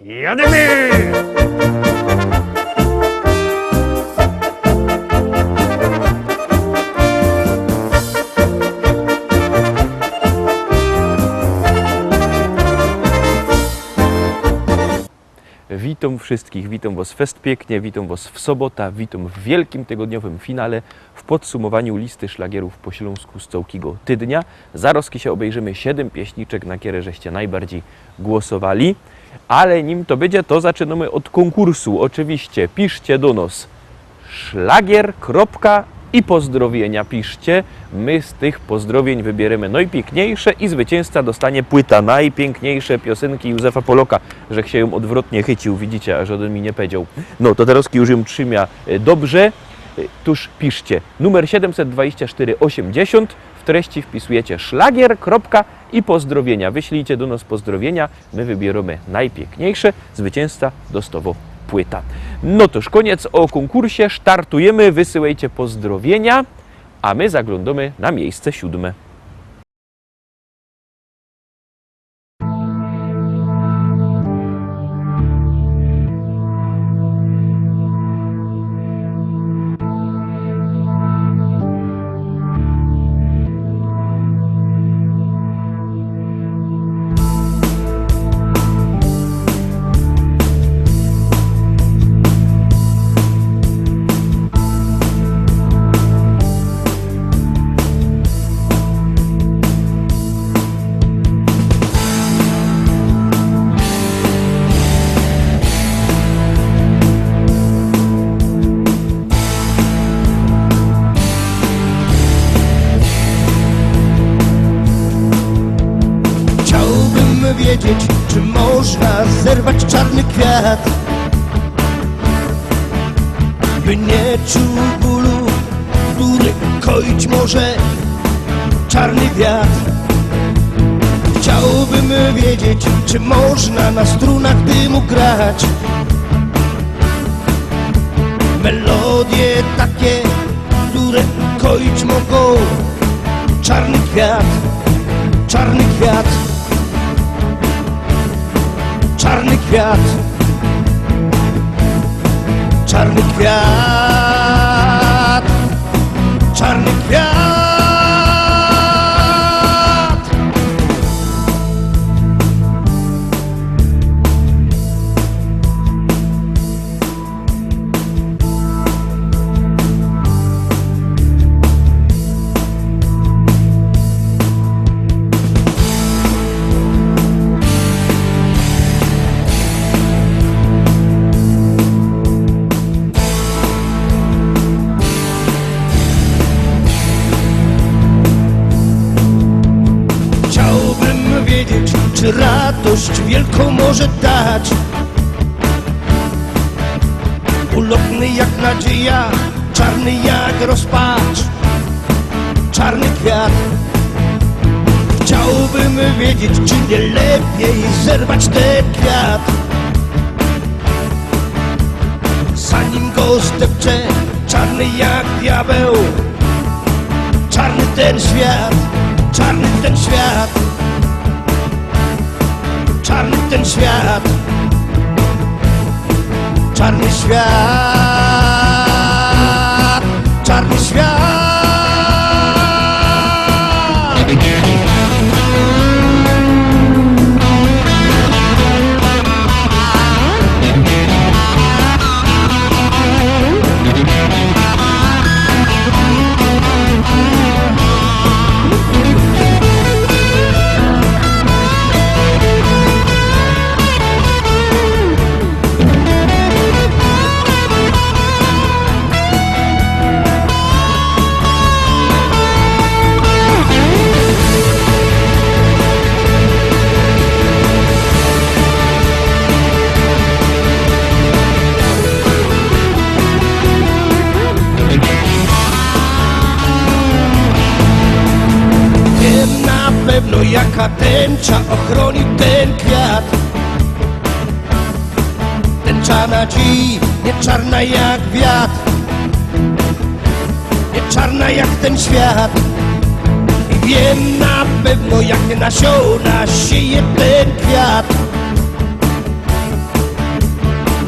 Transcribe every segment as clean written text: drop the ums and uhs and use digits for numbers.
Jademy! Witam wszystkich, witam Was fest pięknie, witam Was w sobotę, witam w wielkim tygodniowym finale, w podsumowaniu listy szlagierów po śląsku z całkiego tydnia. Zaraz się obejrzymy 7 pieśniczek, na które żeście najbardziej głosowali. Ale nim to będzie, to zaczynamy od konkursu. Oczywiście piszcie do nas szlagier, i pozdrowienia piszcie. My z tych pozdrowień wybierzemy najpiękniejsze i zwycięzca dostanie płyta najpiękniejsze piosenki Józefa Poloka, że się ją odwrotnie chycił, widzicie, a żaden mi nie powiedział. No to teraz już ją trzymia dobrze. Tuż piszcie numer 72480, w treści wpisujecie szlagier, i pozdrowienia. Wyślijcie do nas pozdrowienia, my wybieramy najpiękniejsze, zwycięzca dostawo płyta. No toż koniec o konkursie, startujemy, wysyłajcie pozdrowienia, a my zaglądamy na miejsce 7. Wiedzieć, czy można zerwać czarny kwiat, by nie czuł bólu, który koić może czarny wiatr. Chciałbym wiedzieć, czy można na strunach dymu grać melodie takie, które koić mogą czarny kwiat, czarny kwiat. Czarny kwiat, czarny kwiat, czarny kwiat. Czy radość wielką może dać, ulotny jak nadzieja, czarny jak rozpacz, czarny kwiat. Chciałbym wiedzieć, czy nie lepiej zerwać ten kwiat, zanim go zdepcze, czarny jak diabeł, czarny ten świat, czarny ten świat. Czarny ten świat, czarny świat, czarny świat. Pewno jaka tęcza ochroni ten kwiat. Tęcza nadziei, nie czarna jak wiatr, nie czarna jak ten świat. I wiem na pewno jakie nasiona sieje ten kwiat.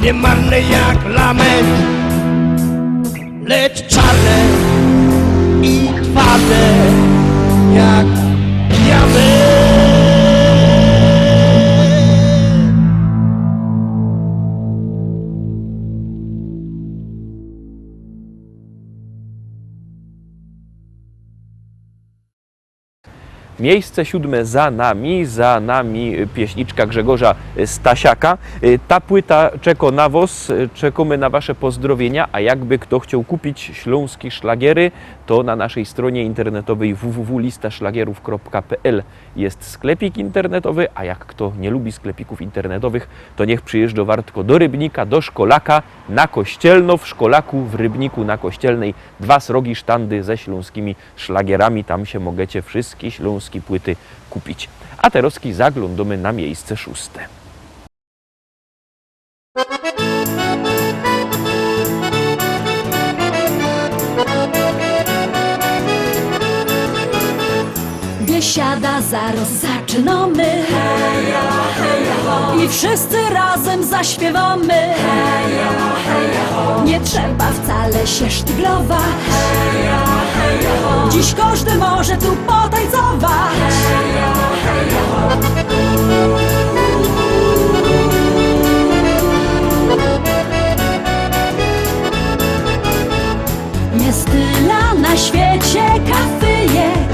niemarne jak lament, lecz czarne i twarde jak diament. Miejsce 7 za nami pieśniczka Grzegorza Stasiaka. Ta płyta czeka na was, czekamy na wasze pozdrowienia, a jakby kto chciał kupić śląskie szlagiery, to na naszej stronie internetowej www.listaszlagierów.pl jest sklepik internetowy, a jak kto nie lubi sklepików internetowych, to niech przyjeżdża wartko do Rybnika, do Szkolaka, na Kościelno, w Szkolaku, w Rybniku, na Kościelnej, 2 srogi sztandy ze śląskimi szlagierami, tam się możecie wszystkie śląskie płyty kupić. A teraz zaglądamy na miejsce 6. Biesiada, zaraz zaczynamy, heja, heja, ho. I wszyscy razem zaśpiewamy, heja, heja, ho. Nie trzeba wcale się sztyglować, heja, heja, ho. Dziś każdy może tu potańcować, heja, heja, ho. Jest tyle na świecie kafyjek,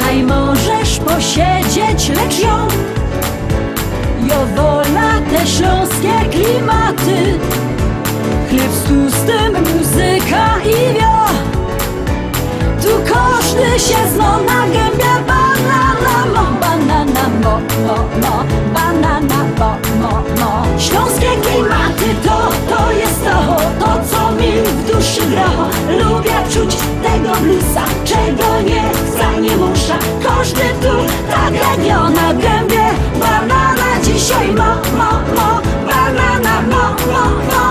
kaj możesz posiedzieć, lecz ją wola te śląskie klimaty. Chleb z tłustym, muzyka i wio. Tu każdy się zna na gębie. Banana mo, banana mo, mo, mo. Banana mo, mo, mo. Śląskie klimaty to jest to co mi w duszy gra. Lubię czuć tego bluesa, czego nie chcę, nie muszę. Każdy tu tak jak ja na gębie. Banana dzisiaj mo, mo, mo. Banana mo, mo, mo.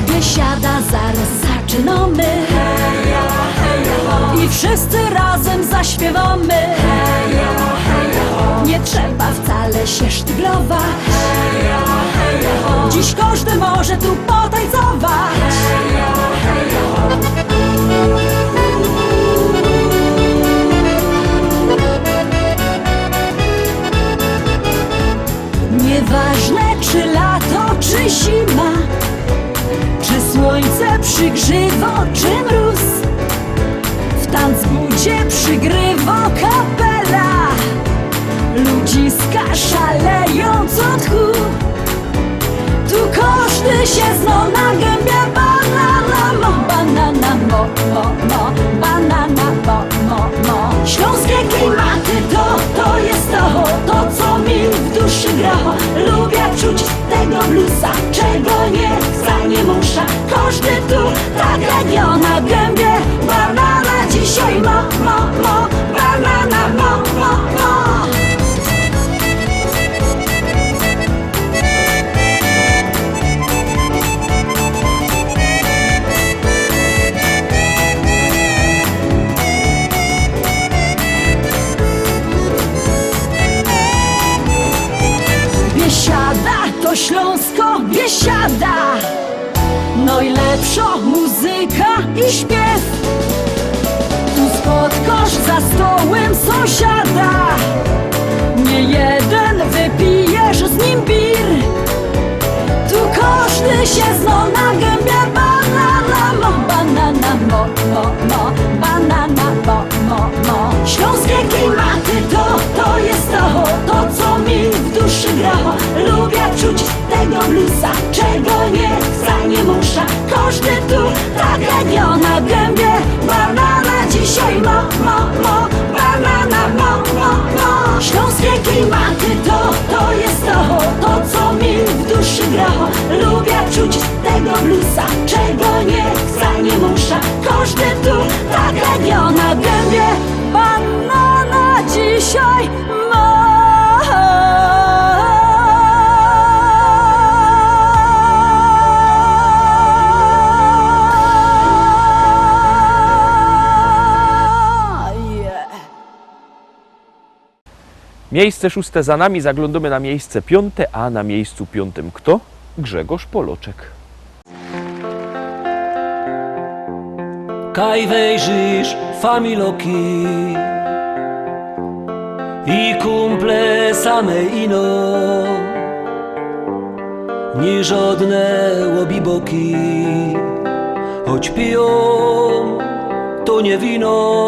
Biesiada, zaraz zaczynamy, heja, heja, ho. I wszyscy razem zaśpiewamy, heja, heja, ho. Nie trzeba wcale się sztyglować, heja, heja, ho. Dziś każdy może tu potańcować, heja, heja, ho. Nieważne czy lato, czy zima, czy słońce przygrzywa, czy mróz, w tanzbudzie przygrywa kapela. Ludziska szaleją co tchu, tu każdy się zna na gębie. Banana mo, banana mo, mo, mo. Banana mo, mo, mo. Śląskie klimaty to jest to co mi w duszy gra. Lubię czuć tego bluesa, czego nie chcę, nie muszę. Każdy tu tak jak ja na gębie. Banana dzisiaj mo, mo, mo. Banana mo, mo, mo. Biesiada to Śląsko, Biesiada. Najlepsza muzyka i śpiew. Tu spotkasz za stołem sąsiada. Nie jeden wypijesz z nim bir. Tu każdy się zna na gębie. Banana mo, banana mo, mo, mo. Banana mo, mo, mo. Śląskie klimaty to jest to co mi w duszy gra. Lubię czuć tego bluesa, czego nie chcę, nie muszę. Każdy tu tak jak ja na gębie. Banana dzisiaj mo, mo, mo. Banana mo, mo, mo. Śląskie klimaty to jest to co mi w duszy gra. Lubię czuć tego bluesa, czego nie chcę, nie muszę. Każdy tu tak jak ja na gębie. Banana dzisiaj mo. Miejsce 6 za nami, zaglądamy na miejsce 5, a na miejscu 5 kto? Grzegorz Poloczek. Kaj wejrzysz familoki i kumple same ino, ni żadne łobiboki, choć piją to nie wino.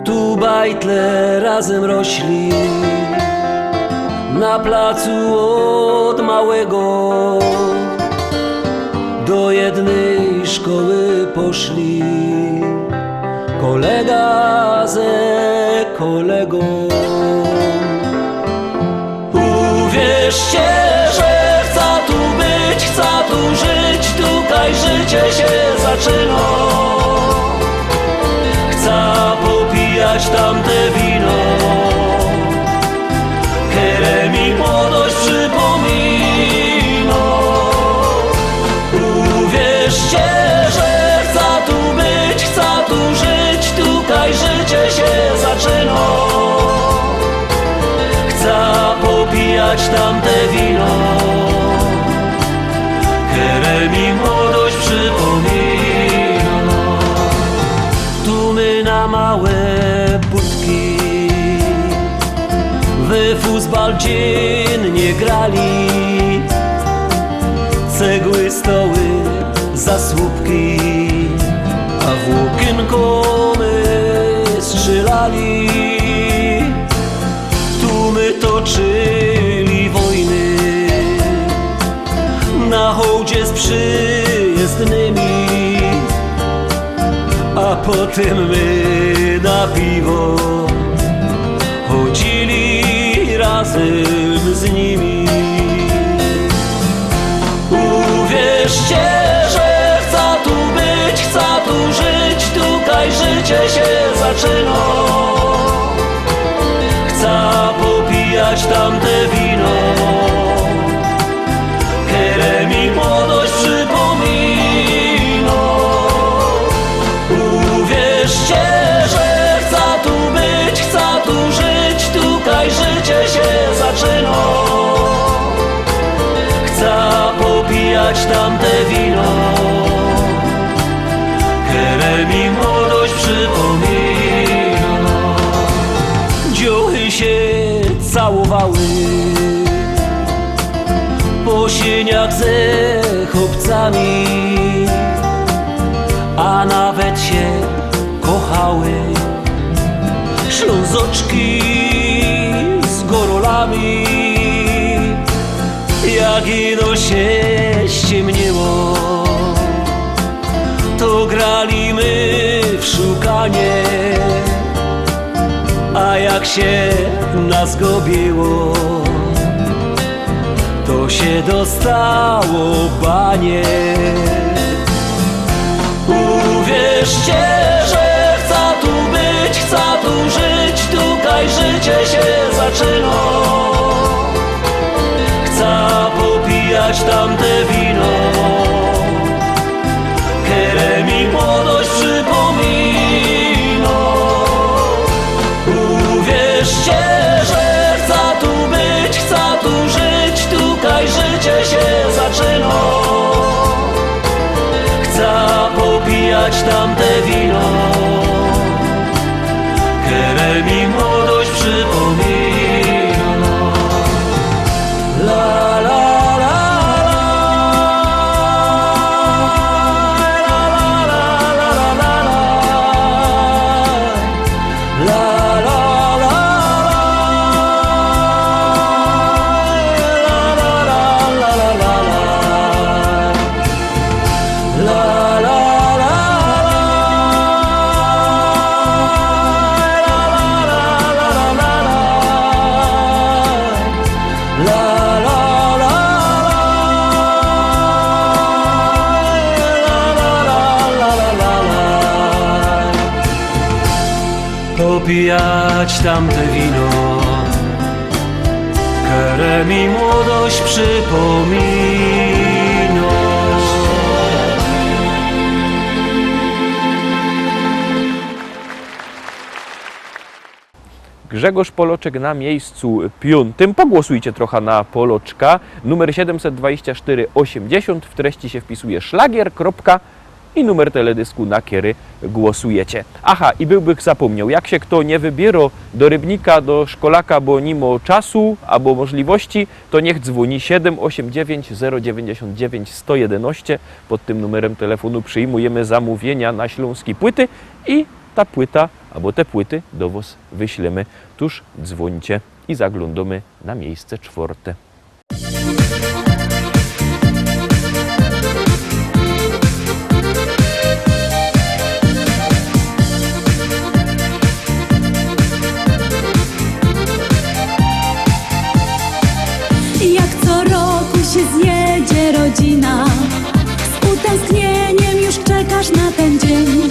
Tu bajtle razem rośli na placu od małego. Do jednej szkoły poszli kolega ze kolegą. Uwierzcie, że chcę tu być, chcę tu żyć, tutaj życie się zaczyna. Chcę popijać tamte wino, które mi młodość przypomina. Uwierzcie, że chcę tu być, chcę tu żyć, tutaj życie się zaczyna. Chcę popijać tamte wino, które mi młodość przypomina. Tu my na małe budki we futbal dziennie grali. Cegły, stoły, zasłupki, a w łokienko my strzelali. Tu my toczyli wojny na hołdzie z przyjezdnymi, a potem my na piwo chodzili razem z nimi. Uwierzcie, że chcę tu być, chcę tu żyć, tutaj życie się zaczyna. Chcę popijać tamte wino, które mi młodość przypomina. Uwierzcie, że chcę tu być, chcę tu żyć, tutaj życie się zaczyna. Chcę popijać tamte wino, które mi młodość przypomina. Dziuchy się całowały po sieniach ze chłopcami, a nawet się kochały ślązoczki z gorolami. Jak ino się ściemniło, to grali my w szukanie, a jak się nas gobiło, to się dostało banie. Uwierzcie, że chcę tu być, chcę tu żyć, tutaj życie się zaczyna. Chcę popijać tamte wino, które mi młodość przypomina. Uwierzcie, że chcę tu być, chcę tu żyć, tutaj życie się zaczyna. Chcę popijać tamte wino, które mi młodość przypomina. La la la popijać tamte wino, które mi młodość przypomina. Grzegorz Poloczek na miejscu 5. Pogłosujcie trochę na Poloczka. Numer 724 80. W treści się wpisuje szlagier, kropka i numer teledysku, na który głosujecie. Aha, i byłbym zapomniał, jak się kto nie wybiera do Rybnika, do Szkolaka, bo nie ma czasu albo możliwości, to niech dzwoni 789 099 111. Pod tym numerem telefonu przyjmujemy zamówienia na śląskie płyty i ta płyta albo te płyty do was wyślemy. Tuż dzwońcie i zaglądamy na miejsce 4. Jak co roku się zjedzie rodzina, z utęsknieniem już czekasz na ten dzień.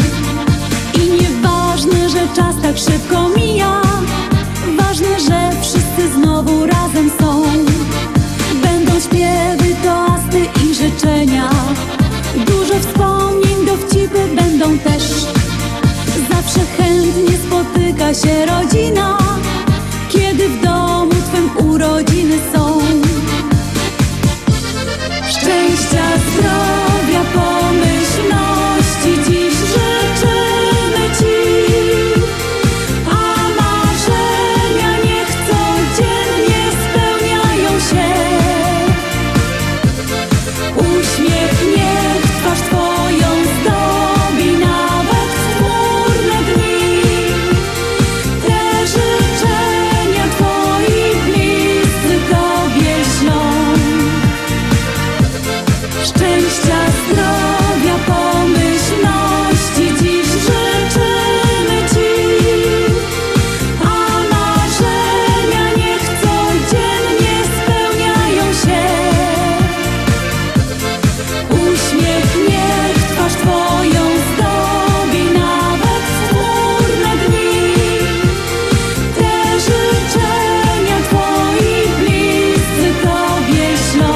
I nieważne, że czas tak szybko mija, ważne, że wszyscy znowu razem są. Będą śpiewy, toasty i życzenia, dużo wspomnień, dowcipy będą też. Zawsze chętnie spotyka się rodzina, kiedy w domu twym urodziny są. Szczęścia, zdrowia, pomyślności dziś życzymy ci, a marzenia niech codziennie spełniają się. Uśmiech niech twarz twoją zdobi nawet w chmurne dni. Te życzenia twoi bliscy tobie ślą. Szczęścia, zdrowia, pomyślności dziś życzymy ci, a marzenia niech codziennie spełniają się. Uśmiech niech twarz twoją zdobi nawet w chmurne dni. Te życzenia twoi bliscy tobie ślą.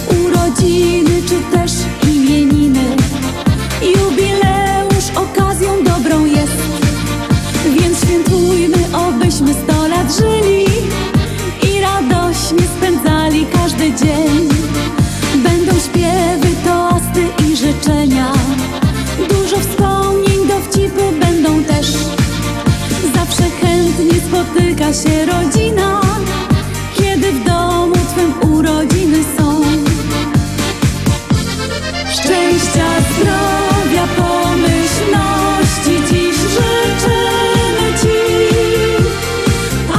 Urodziny czy też imieniny, jubileusz okazją dobrą jest. Więc świętujmy, obyśmy 100 lat żyli i radośnie spędzali każdy dzień. Będą śpiewy, toasty i życzenia, dużo wspomnień, dowcipy będą też. Zawsze chętnie spotyka się rodzina, kiedy w domu twym urodziny są. Szczęścia, zdrowia, pomyślności dziś życzymy ci, a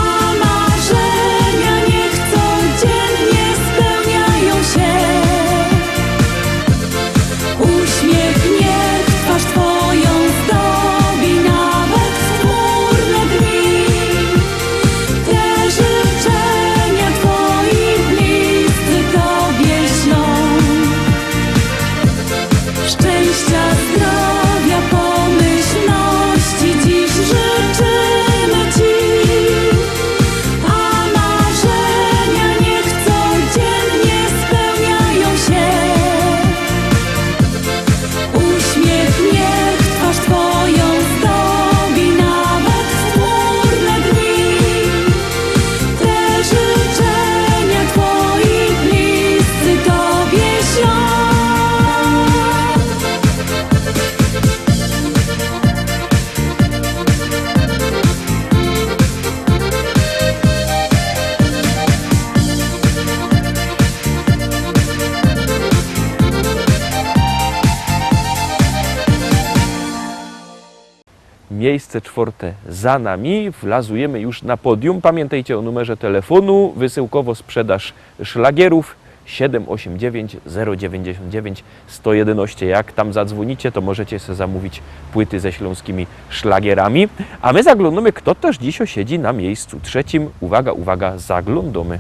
marzenia niech codziennie spełniają się. Uśmiech niech twarz twoją zdobi nawet w chmurne dni. Te życzenia twoi bliscy tobie ślą. Szczęścia, zdrowia, pomyślności dziś życzymy ci, a marzenia niech codziennie spełniają się. Uśmiech niech twarz twoją zdobi nawet w chmurne dni. Te życzenia twoi bliscy tobie ślą. Miejsce 4 za nami, wlazujemy już na podium. Pamiętajcie o numerze telefonu, wysyłkowo sprzedaż szlagierów 789 099 111. Jak tam zadzwonicie, to możecie sobie zamówić płyty ze śląskimi szlagierami. A my zaglądamy, kto też dziś siedzi na miejscu 3. Uwaga, uwaga, zaglądamy.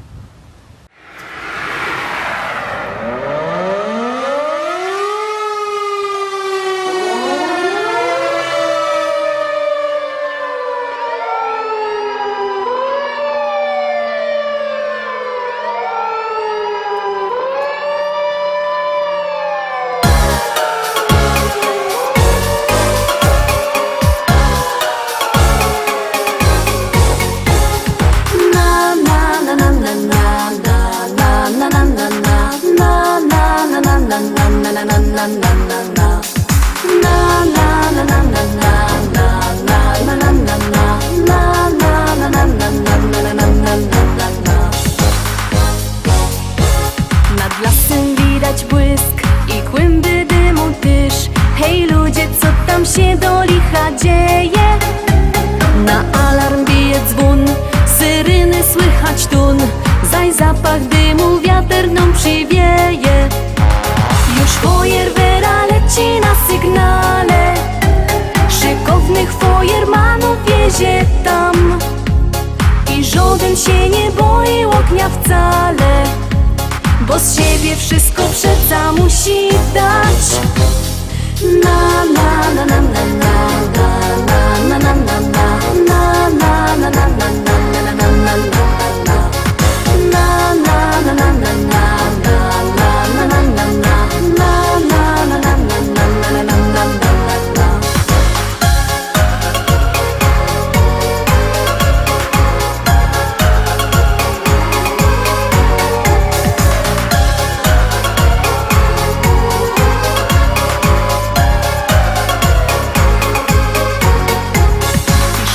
chwilę słychać tun, zaś zapach dymu wiatr nam przywieje. Już fajerwera leci na sygnale, szykownych fajermanów wiezie tam. I żaden się nie boi ognia wcale, bo z siebie wszystko przeca musi dać. Na na na na na na na na na na na na na na na na na na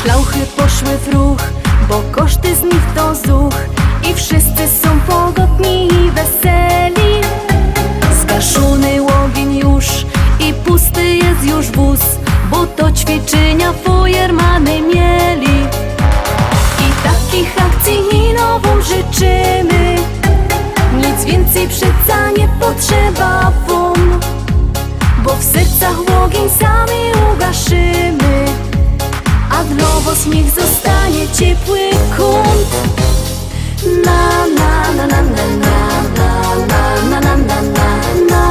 Szlauchy poszły w ruch, bo koszty z nich to zuch. I wszyscy są pogodni i weseli. Zgaszony ogień już i pusty jest już wóz, bo to ćwiczenia fajermany mieli. I takich akcji i nową życzymy, nic więcej przeca nie potrzeba wam, bo w sercach ogień sami ugaszymy, a dla was niech zostanie ciepły kąt. Na na na na na na na na na na na na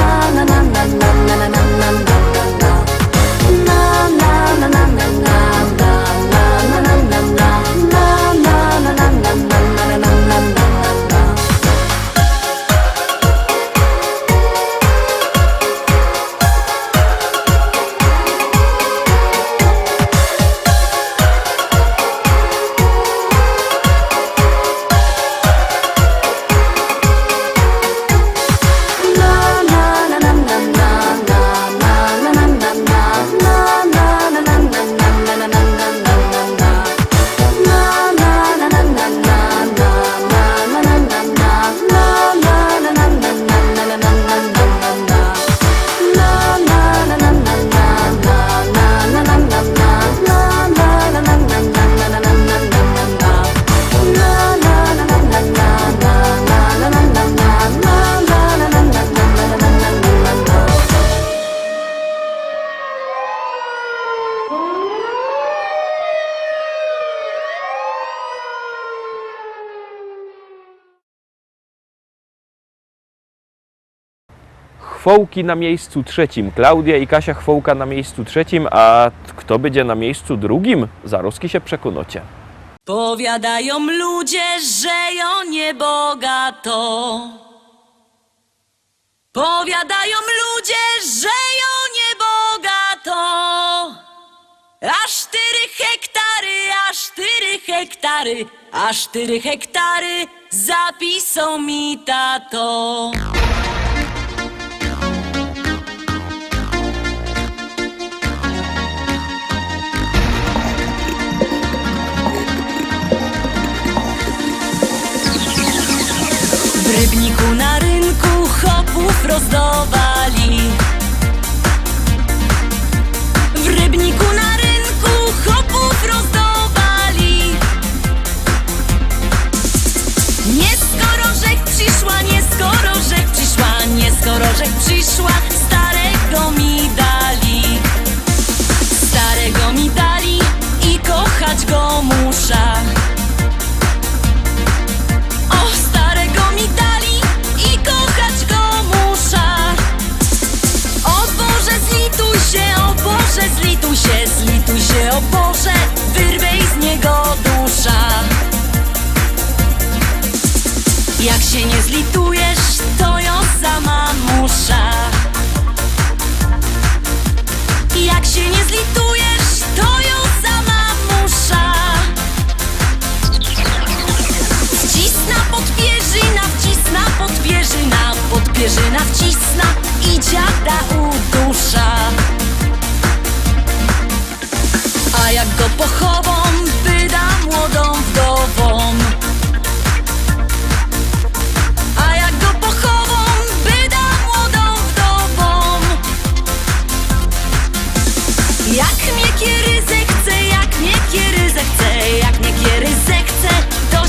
na na na na na na na Chwołki na miejscu trzecim. Klaudia i Kasia Chwołka na miejscu trzecim, a kto będzie na miejscu drugim? Zaroski się przekonacie. Powiadają ludzie, że ją niebogato. Powiadają ludzie, że ją niebogato. Aż 4 hektary, aż 4 hektary, aż 4 hektary zapisał mi tato. W Rybniku na rynku chopów rozdawali. W Rybniku na rynku chopów rozdawali. Nie skoro rzek przyszła, nie skoro rzek przyszła, nie skoro rzek przyszła, starego mi dali. Starego mi dali i kochać go muszę. Zlituj się, o Boże, wyrwej z niego dusza. Jak się nie zlitujesz, to ją sama musza. Jak się nie zlitujesz, to ją sama musza. Wcisna podpierzyna, wcisna podpierzyna, podpierzyna wcisna i dziada udusza. A jak go pochową, wyda młodą wdową. A jak go pochową, wyda młodą wdową. Jak mnie kiery zechce, jak mnie kiery zechce, jak mnie kiery zechce, to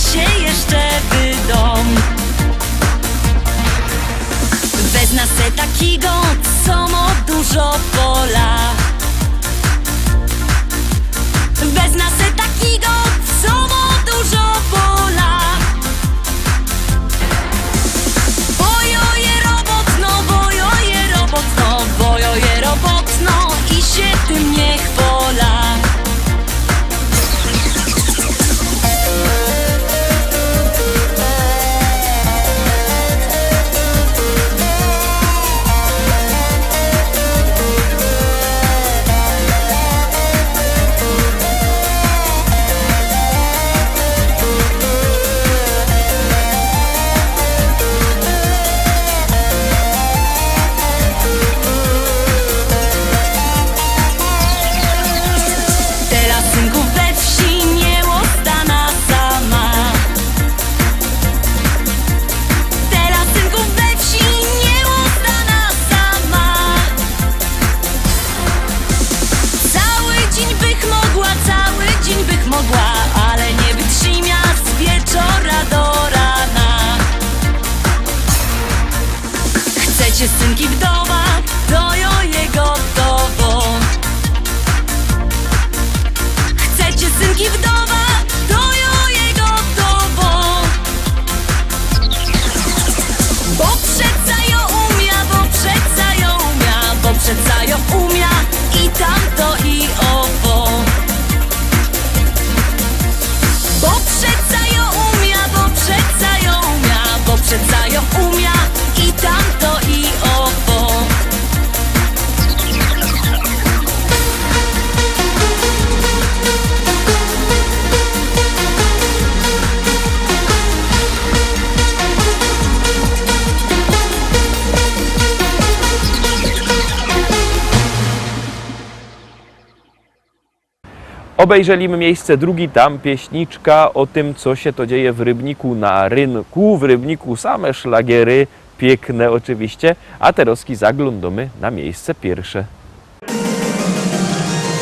Obejrzeliśmy miejsce drugi, tam pieśniczka o tym, co się to dzieje w Rybniku na rynku. W Rybniku same szlagiery, piękne oczywiście, a teraz zaglądamy na miejsce pierwsze.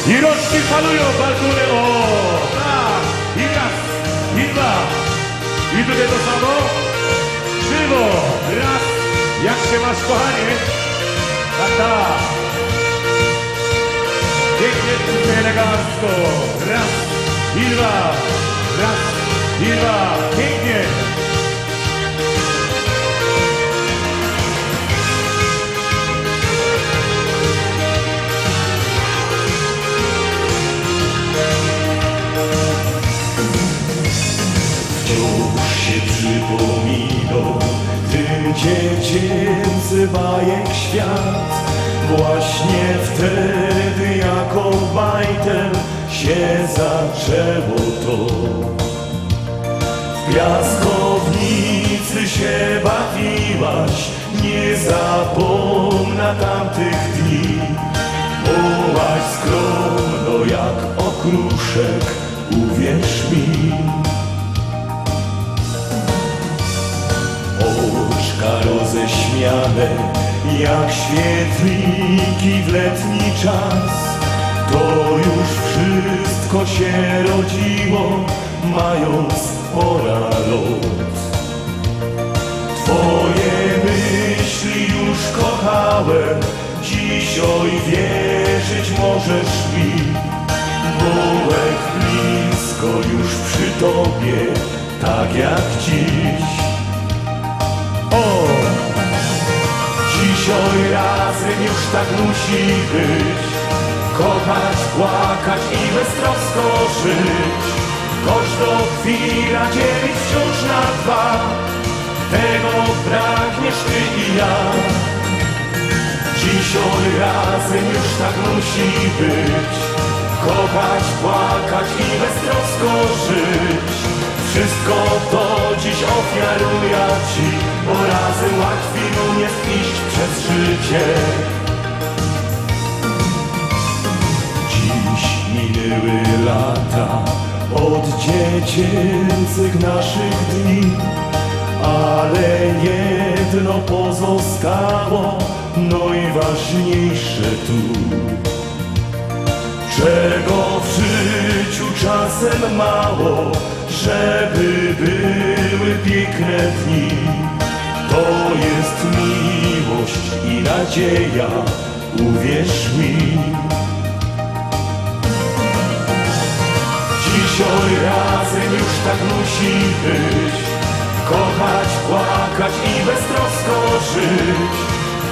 I rączki falują, balkony, o, tak, i raz, i dwa, i drugie to samo, krzywo, raz, jak się masz, kochanie, tak, tak, pięknie, elegancko, raz, i dwa, raz, i dwa, pięknie. Wciąż się przypominał tym dziecięcy bajek świat. Właśnie wtedy jako bajtel się zaczęło to. W piaskownicy się bawiłaś, nie zapomnę tamtych dni. Byłaś skromno jak okruszek, uwierz mi. Oczka roześmiane jak świetliki w letni czas. To już wszystko się rodziło, mając pora lot. Twoje myśli już kochałem, dziś oj wierzyć możesz mi. Byłek blisko już przy tobie, tak jak dziś. O! Dziś oj razem już tak musi być. Kochać, płakać i beztrosko żyć. Choć to chwila dzielić wciąż na dwa. Tego pragniesz ty i ja. Dziś oj razem już tak musi być. Kochać, płakać i beztrosko żyć. Wszystko to dziś ofiaruję ci, bo razem łatwiej nam jest iść przez życie. Dziś minęły lata od dziecięcych naszych dni, ale jedno pozostało, najważniejsze tu. Czego w życiu czasem mało, żeby były piękne dni. To jest miłość i nadzieja, uwierz mi. Dziś oj razem już tak musi być. Kochać, płakać i beztrosko żyć.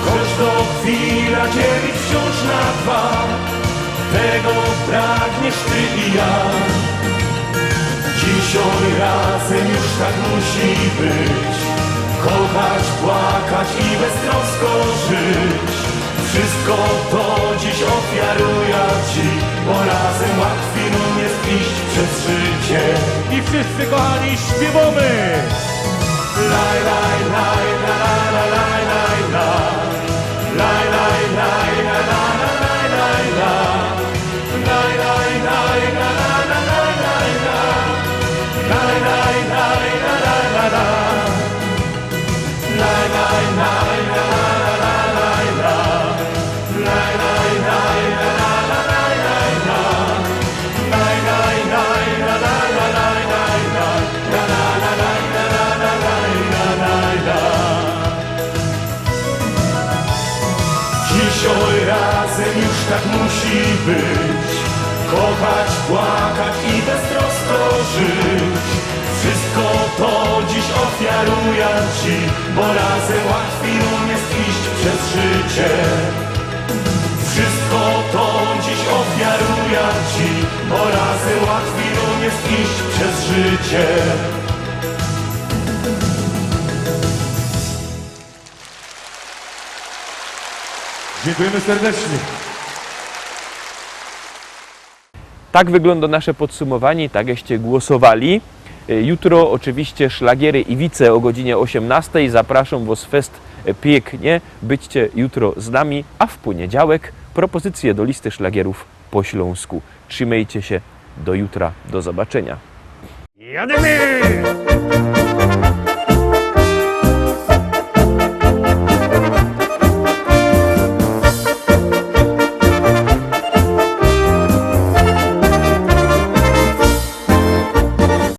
Choć to chwila dzielić wciąż na dwa. Tego pragniesz ty i ja. Dziś oj razem już tak musi być. Kochać, płakać i beztrosko żyć. Wszystko to dziś ofiaruję ci, bo razem łatwiej nam jest iść przez życie. I wszyscy, kochani, śpiewamy! Laj, laj, laj, la, la, la, laj, laj, la. Laj, laj, laj, la, la, la, laj, laj, la. Laj, laj, laj, la, la, la, laj, laj, la. Laj, laj, laj, la, la, la, la. Laj, laj, laj, la, la, la, laj, la. Laj, laj, laj, la, la, la, laj, laj, la. Laj, laj, laj, la, la, la, laj, laj, la. La, la, la, laj, la, la, la, laj, la, laj, la. Dziś oj razem już tak musi być. Kochać, płakać i beztrosko żyć. Wszystko to dziś ofiaruję ci, bo razem łatwiej nam jest iść przez życie. Wszystko to dziś ofiaruję ci, bo razem łatwiej nam jest iść przez życie. Dziękujemy serdecznie. Tak wygląda nasze podsumowanie, tak jakście głosowali. Jutro oczywiście szlagiery i wice o godzinie 18. Zapraszam Was fest pięknie. Byćcie jutro z nami, a w poniedziałek propozycje do listy szlagierów po śląsku. Trzymajcie się. do jutra, do zobaczenia. Jademy!